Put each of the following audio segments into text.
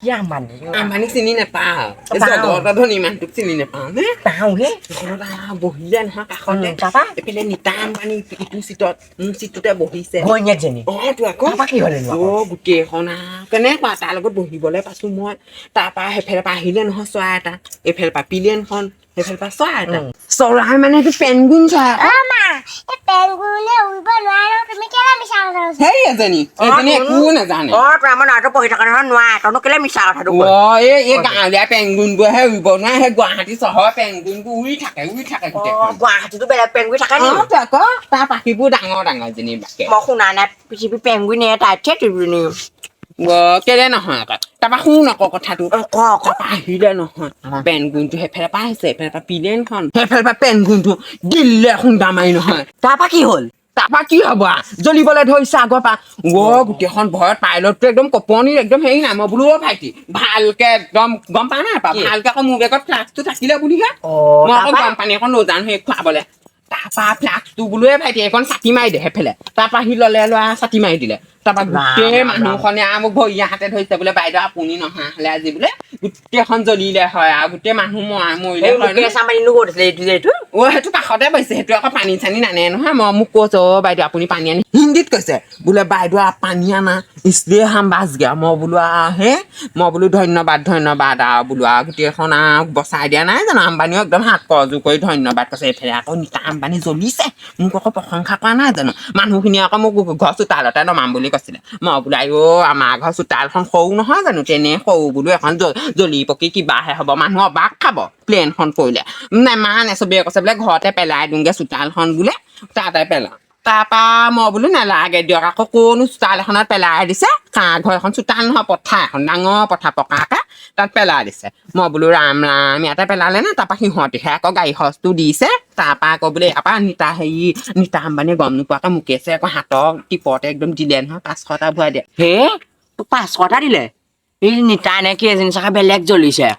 কি আম্বানি আম্বানি চিনি নাপাওঁ জগতৰ ধনী মানুহটোক চিনি নাপাওঁ নে পাওঁ হে বহিলে নহয় কাষতে তাৰপা এইপিনে নিতা আম্বানি ইটো চিটত মোৰ চিটটোতে বহিছে ঘৈণীয়েকজনী তো আকৌ কি হ'লে গোটেইখন কেনেকুৱা তাৰ লগত বহিবলৈ পাইছো মই তাৰপৰা সেইফালৰ পৰা আহিলে নহয় চৰাই এটা এইফালৰ পৰা পিলেনখন সেইফালৰ পৰা চৰাই এটা চৰাই মানে সেইটো পেংগুইন চৰাই সেই এজনী একো নাজানে তই আমাৰ নাটক পঢ়ি থকা নহয় নোৱাৰে তইনো কেলে মিছা কথাটো এই গাঁৱলীয়া পেংগুইনবোৰহে উৰিব নোৱাৰে সেই গুৱাহাটী চহৰৰ পেংগুইনবোৰ উৰি থাকে গুৱাহাটীতো বেলেগ পেংগুইন থাকে নি আকৌ তাৰ পাখিবোৰ ডাঙৰ ডাঙৰ যেনিবাকে মই শুনা নাই পৃথিৱীৰ পেংগুইন তাইতহে তিনিজনী কেলে নহয় আকৌ তাৰপৰা শুন আকৌ কথাটো আহিলে নহয় পেংগুইনটো সেইফালে পৰা আহিছে এইফালে পৰা পিলেনখন সেইফালে পৰা পেংগুইনটো দিলে খুন্দা মাৰি নহয় তাৰপৰা কি হ'ল তাৰপা কি হব জ্বলিবলৈ ধৰিছে আগৰ পৰা গোটেইখন ভয়ত পাইলতটো একদম কপনি একদম হেৰি নাই মই বোলো ভাইটি ভালকে একদম গম পা নাই পা ভালকে আকৌ মোৰ বেগত ফ্লাক্সটো থাকিলে বুলিহে মই আকৌ গৰম পানী এখন নজানো সেই খুৱাবলে তাৰপা ফ্লাক্সটো বোলোৱে ভাইটি এখন চাটি মাৰি দে সেইফালে তাৰপা সি ললে লোৱা চাটি মাৰি দিলে তাৰপা গোটেই মানুহখনে মোক ভৰিয়া হাতে ধৰিছে বোলে বাইদেউ আপুনি নহা হলে আজি বোলে গোটেইখন জ্বলিলে হয় আৰু গোটেই মানুহ মৰিলে সেইটো কাষতে পাইছে সেইটো আকৌ পানী চানী নানে নহয় মই মোক কৈছো বাইদেউ আপুনি পানী আনি হিন্দীত কৈছে বোলে বাইদেউ পানী আনা ইছলিয়ে হাম বাচ গিয়া মই বোলো হে মই বোলো ধন্যবাদ আৰু বোলো গোটেইখন বচাই দিয়া নাই জানো আম্বানীও একদম হাত কৰজোৰ কৰি ধন্যবাদ কৈছে এইফালে আকৌ নিতা আম্বানী জ্বলিছে মোক আকৌ প্ৰশংসা কৰা নাই জানো মানুহখিনি আকৌ মোক ঘৰ চোতালতে নমাম বুলি কৈছিলে মই বোলো আমাৰ ঘৰ চোতালখন সৰু নহয় জানো তেনে সৰু বোলো এখন জ্বলি পকি কিবাহে হ'ব মানুহ অবাক খাব প্লেনখন পৰিলে নেমানে চবেই কৈছে বোলে ঘৰতে পেলাই দিওঁগে চোতালখন বোলে তাতে পেলাওঁ তাৰপা মই বোলো নালাগে দিয়ক আকৌ কোনো চোতাল এখনত পেলাই দিছে ঘৰ এখন চোতাল নহয় পথাৰ এখন ডাঙৰ পথাৰ পকাকে তাত পেলাই দিছে মই বোলো ৰাম ইয়াতে পেলালে নে তাৰপা সিহঁতিহে আকৌ গাড়ী খৰচটো দিছে তাৰপা আকৌ বোলে ইয়াৰপা নিতা আম্বানীয়ে গম নোপোৱাকে মুকেছে আকৌ হাতৰ টিপতে একদম দিলে নহয় 500 ভৰাই দিয়ে হে তোক 500 দিলে এই নিতা নে কি এজনী চাগে বেলেগ জ্বলিছে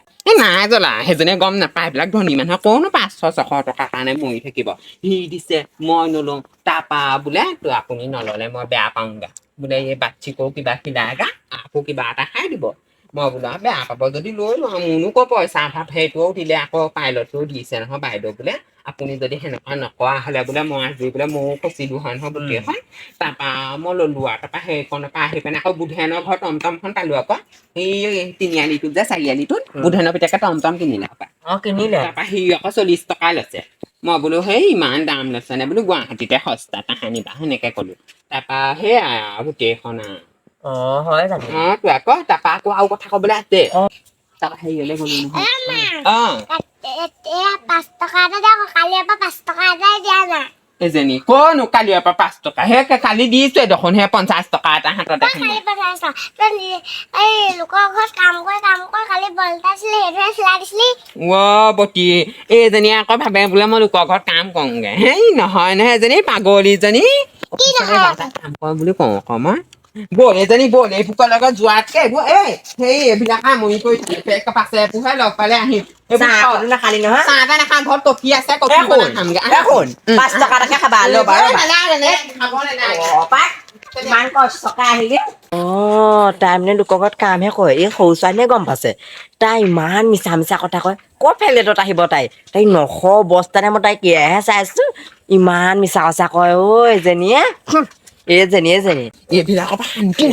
নাই জ্বলা সেইজনে গম নাপায় এইবিলাক ধনী মানুহে কনো 500-600 টকাৰ কাৰণে মৰি থাকিব সি দিছে মই নলওঁ তাৰপা বোলে তো আপুনি নললে মই বেয়া পাওঁগা বোলে এই বাচ্ছিকো কিবা খিলাইগা আকৌ কিবা এটা খাই দিব মই বোলো বেয়া পাব যদি লৈ লওঁ মোৰনো ক পইচা ভাত সেইটোও দিলে আকৌ পাইলতটোও দিছে নহয় বাইদেউ বোলে আপুনি যদি সেনেকুৱা নকৰা হলে বোলে মই আজি বোলে ময়ো ফচিলো হয় নহয় গোটেইখন তাৰপা মই ললো আৰু তাৰপা সেইখনৰ পৰা আহি পিনে আকৌ বুধেনৰ ঘৰ টমটমখন পালো আকৌ সেই তিনিআলিটোত যে চাৰিআলিটোত বুধেনৰ পিতেকে টমটম কিনিলে কিনিলে তাৰপা সি আকৌ 40 টকা লৈছে মই বোলো সেই ইমান দাম লৈছে নে বোলো গুৱাহাটীতে সস্তা তাহানিবা সেনেকে কলো তাৰপা সেয়াই গোটেইখন হয় জানো তো আকৌ তাৰপা আকৌ আৰু কথা কবলৈ আছে তাৰপা হেৰিয়লে গলো নহয় 5 টকা এটা দিয়া কালি পৰা 5 টকা এটাই দিয়া নাই এজনী কনো কালিৰ পৰা 5 টকা সেই কালি দিছে দেখোন সেই 50 টকা এটা হাততে এই লোকৰ ঘৰত কাম কৰি কালি বলটাইছিলে সেইটোহে চিলাই দিছিলি বটি এইজনী আকৌ ভাবে বোলে মই লোকৰ ঘৰত কাম কৰোঁগে হেই নহয় এজনী পাগলীজনী কাম কৰা বুলি কওঁ আকৌ মই বল এজনী বল এই বুকৰ লগত যোৱাতকে এইবোৰ সেই এইবিলাক আমনি কৰি পাছে পোহে লগ পালে আহিম নাখালি নহয় চাহ এটা নাখাম ঘৰত কফি আছে কফি খামগে 5 টকা এটাকে খাবা ইমান কষ্টকে আহিলি তাই মানে লোকৰ ঘৰত কামহে কয় এই সৰু ছোৱালীয়ে গম পাইছে তাই ইমান মিছা কথা কয় ক'ত ফেলেটত আহিব তাই নখ অৱস্থানে মই তাই কিয়াহে চাইছো ইমান মিছা কথা কয় এজনীয়ে এইজনী এইবিলাকৰ পৰা শান্তি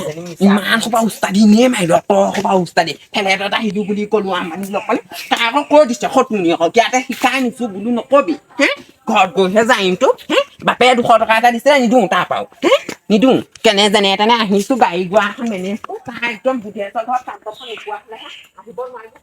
ইমান সোপা উস্তাদি নে মাৰিলো সোপা উস্তাদি ফেলেটত আহিলো বুলি কলো আম্বানী লগ পালে তাই আকৌ কৈ দিছে সতুনি আকৌ ইয়াতে শিকাই নিছো বোলো নকবি ঘৰত গৈহে যাইম তোক বাপে 200 টকা এটা দিছে নিদিওঁ তাৰ পৰাও নিদিওঁ কেনে যেনে তেনে আহিছো গাড়ী গোৱা এখন মেনেজ তাই একদম বুধেশ্বৰ ঘৰত কামখন নোপোৱা হলে আহিব নোৱাৰিব